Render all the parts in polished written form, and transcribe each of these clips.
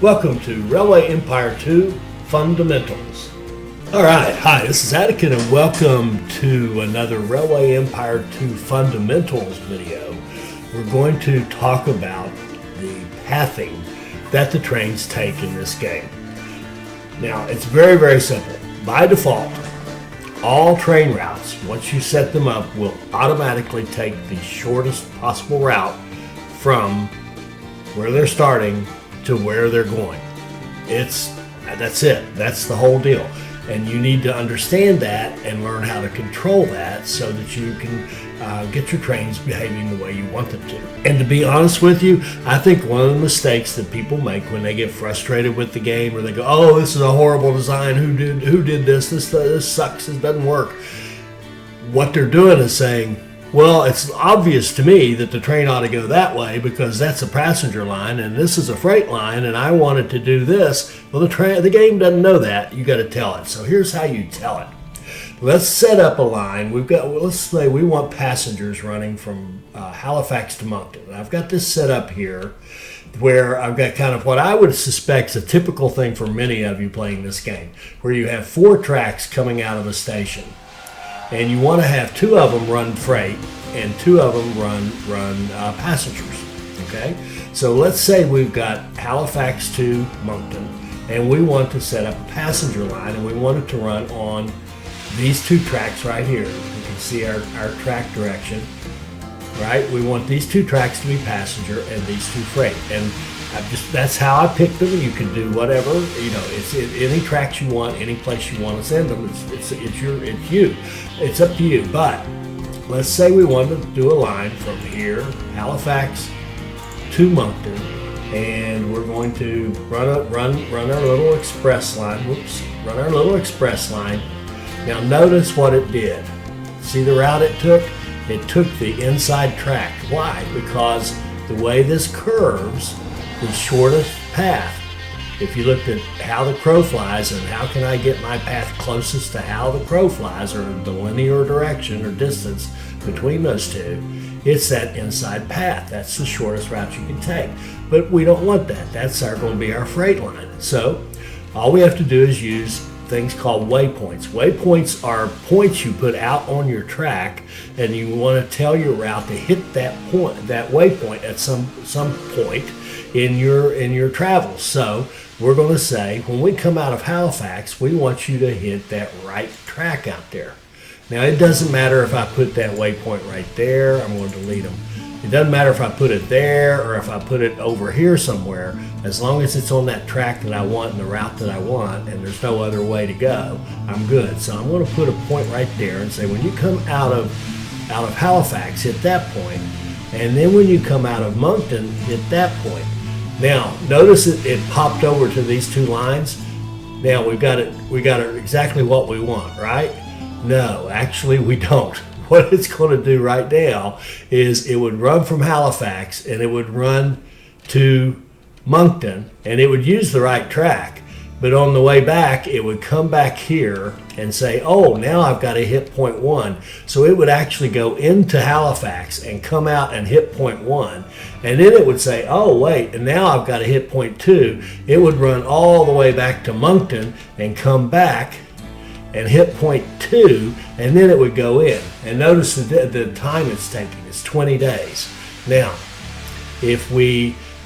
Welcome to Railway Empire 2 Fundamentals. Alright, hi, this is Attican and welcome to another Railway Empire 2 Fundamentals video. We're going to talk about the pathing that the trains take in this game. Now, it's very, very simple. By default, all train routes, once you set them up, will automatically take the shortest possible route from where they're starting to where they're going. That's it. That's the whole deal. And you need to understand that and learn how to control that so that you can get your trains behaving the way you want them to. And to be honest with you, I think one of the mistakes that people make when they get frustrated with the game, or they go, "Oh, this is a horrible design. Who did this? This sucks. This doesn't work." What they're doing is saying, well, it's obvious to me that the train ought to go that way because that's a passenger line and this is a freight line and I wanted to do this. Well, the game doesn't know that. You got to tell it. So here's how you tell it. Let's set up a line. Let's say we want passengers running from Halifax to Moncton. And I've got this set up here where I've got kind of what I would suspect is a typical thing for many of you playing this game, where you have 4 tracks coming out of a station. And you want to have 2 of them run freight and 2 of them run passengers. Okay, so let's say we've got Halifax to Moncton, and we want to set up a passenger line, and we want it to run on these 2 tracks right here. You can see our track direction, right? We want these 2 tracks to be passenger and these 2 freight, and that's how I picked them. You can do whatever, it's any tracks you want, any place you want to send them. It's you. It's up to you. But let's say we wanted to do a line from here, Halifax to Moncton, and we're going to run our little express line. Run our little express line. Now notice what it did. See the route it took? It took the inside track. Why? Because the way this curves, the shortest path. If you looked at how the crow flies and how can I get my path closest to how the crow flies, or the linear direction or distance between those two, it's that inside path. That's the shortest route you can take. But we don't want that. That's going to be our freight line. So all we have to do is use things called waypoints. Waypoints are points you put out on your track, and you want to tell your route to hit that point, that waypoint at some point in your travels. So we're going to say, when we come out of Halifax, we want you to hit that right track out there. Now, it doesn't matter if I put that waypoint right there. I'm going to delete them. It doesn't matter if I put it there or if I put it over here somewhere. As long as it's on that track that I want and the route that I want, and there's no other way to go, I'm good. So I'm going to put a point right there and say, when you come out of Halifax, hit that point, and then when you come out of Moncton, hit that point. Now, notice it popped over to these 2 lines. Now we got it exactly what we want, right? No, actually we don't. What it's going to do right now is it would run from Halifax and it would run to Moncton, and it would use the right track. But on the way back, it would come back here and say, oh, now I've got to hit point 1. So it would actually go into Halifax and come out and hit point 1. And then it would say, oh, wait, and now I've got to hit point 2. It would run all the way back to Moncton and come back and hit point 2, and then it would go in. And notice the time it's taking. It's 20 days. Now,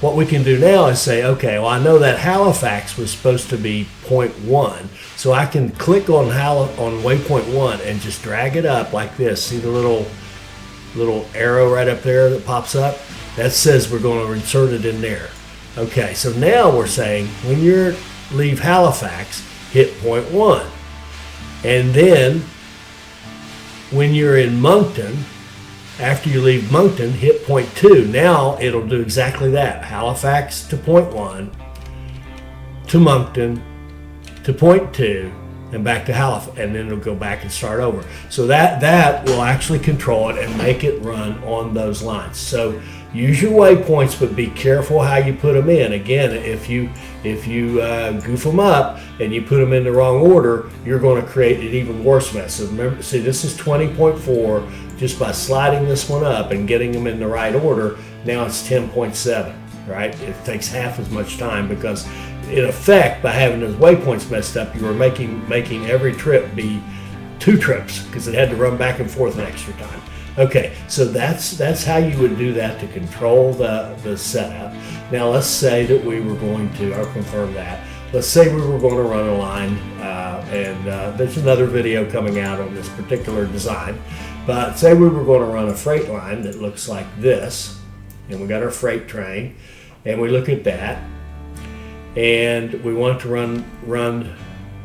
what we can do now is say, okay, well, I know that Halifax was supposed to be point 1, so I can click on waypoint 1 and just drag it up like this. See the little arrow right up there that pops up? That says we're going to insert it in there. Okay, so now we're saying when you leave Halifax, hit point 1. And then when you're in Moncton, after you leave Moncton, hit point 2. Now it'll do exactly that. Halifax to point 1, to Moncton, to point 2, and back to Halifax, and then it'll go back and start over. So that will actually control it and make it run on those lines. So use your waypoints, but be careful how you put them in. Again, if you goof them up and you put them in the wrong order, you're going to create an even worse mess. So remember, see, this is 20.4. Just by sliding this one up and getting them in the right order, now it's 10.7. right? It takes half as much time because, in effect, by having those waypoints messed up, you were making every trip be 2 trips because it had to run back and forth an extra time. Okay, so that's how you would do that to control the setup. Now let's say that we were going to, I'll confirm that. Let's say we were going to run a line, and there's another video coming out on this particular design. But say we were going to run a freight line that looks like this, and we got our freight train, and we look at that, and we want to run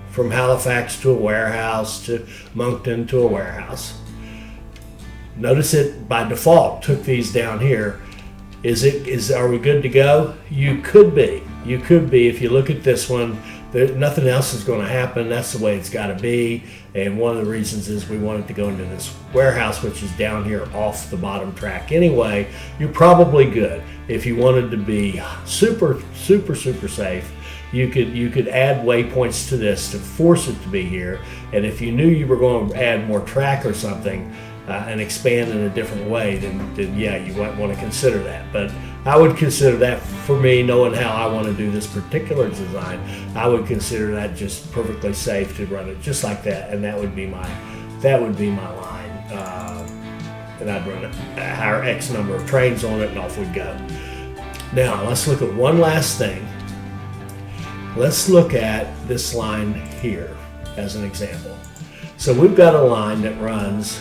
from Halifax to a warehouse to Moncton to a warehouse. Notice it by default took these down here. Are we good to go? You could be if you look at this one. Nothing else is going to happen. That's the way it's got to be. And one of the reasons is we wanted to go into this warehouse, which is down here off the bottom track anyway. You're probably good. If you wanted to be super safe, you could add waypoints to this to force it to be here. And if you knew you were going to add more track or something and expand in a different way, then yeah, you might want to consider that. But I would consider that, for me, knowing how I want to do this particular design, I would consider that just perfectly safe to run it just like that, and that would be my line. And I'd run it, hire X number of trains on it, and off we'd go. Now let's look at one last thing. Let's look at this line here as an example. So we've got a line that runs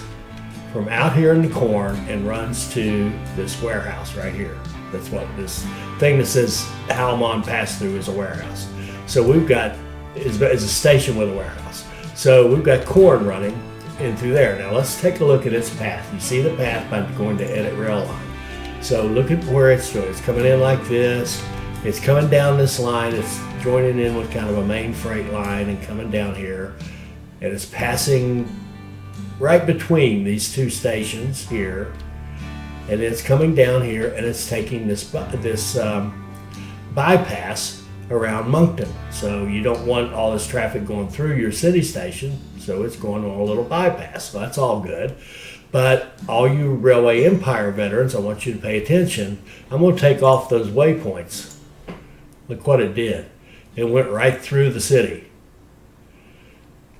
from out here in the corn and runs to this warehouse right here. That's what this thing that says Halmon pass-through is a warehouse. So we've got is a station with a warehouse. So we've got corn running in through there. Now let's take a look at its path. You see the path by going to edit rail line. So look at where it's doing. It's coming in like this. It's coming down this line. It's joining in with kind of a main freight line and coming down here. And it's passing right between these 2 stations here. And it's coming down here and it's taking this bypass around Moncton. So you don't want all this traffic going through your city station, so it's going on a little bypass. So that's all good. But all you Railway Empire veterans, I want you to pay attention. I'm going to take off those waypoints. Look what it did. It went right through the city.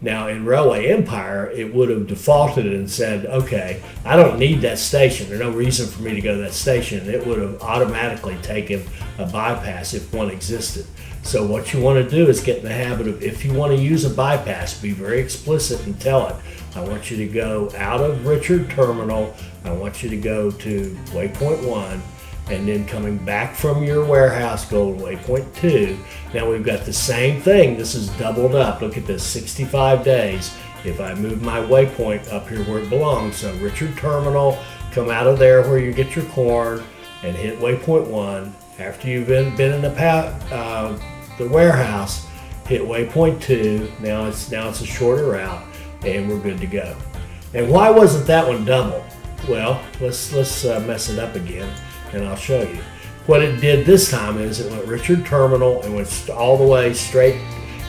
Now in Railway Empire, it would have defaulted and said, okay, I don't need that station. There's no reason for me to go to that station. It would have automatically taken a bypass if one existed. So what you want to do is get in the habit of, if you want to use a bypass, be very explicit and tell it, I want you to go out of Richard Terminal. I want you to go to waypoint 1. And then coming back from your warehouse, go to waypoint 2. Now we've got the same thing. This is doubled up. Look at this, 65 days. If I move my waypoint up here where it belongs, so Richard Terminal, come out of there where you get your corn and hit waypoint 1. After you've been in the warehouse, hit waypoint 2. Now it's a shorter route, and we're good to go. And why wasn't that one double? Well, let's mess it up again. And I'll show you. What it did this time is it went Richard Terminal and went all the way straight,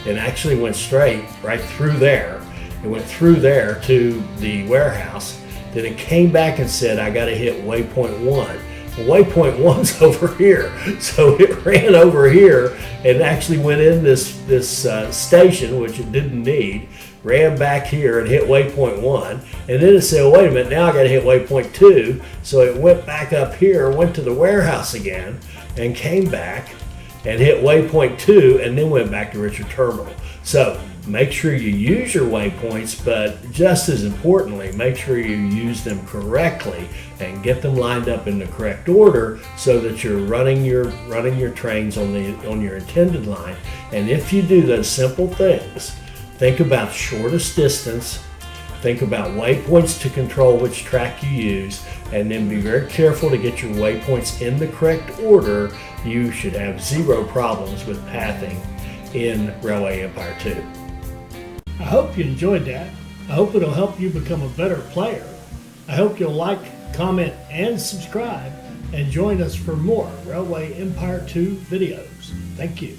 and actually went straight right through there. It went through there to the warehouse. Then it came back and said, I got to hit waypoint 1. Well, waypoint 1's over here. So it ran over here and actually went in this station, which it didn't need, ran back here and hit waypoint 1, and then it said, wait a minute, now I got to hit waypoint 2. So it went back up here, went to the warehouse again, and came back and hit waypoint 2, and then went back to Richard Terminal. So make sure you use your waypoints, but just as importantly, make sure you use them correctly and get them lined up in the correct order so that you're running your trains on your intended line. And if you do those simple things, think about shortest distance, think about waypoints to control which track you use, and then be very careful to get your waypoints in the correct order. You should have 0 problems with pathing in Railway Empire 2. I hope you enjoyed that. I hope it'll help you become a better player. I hope you'll like, comment, and subscribe, and join us for more Railway Empire 2 videos. Thank you.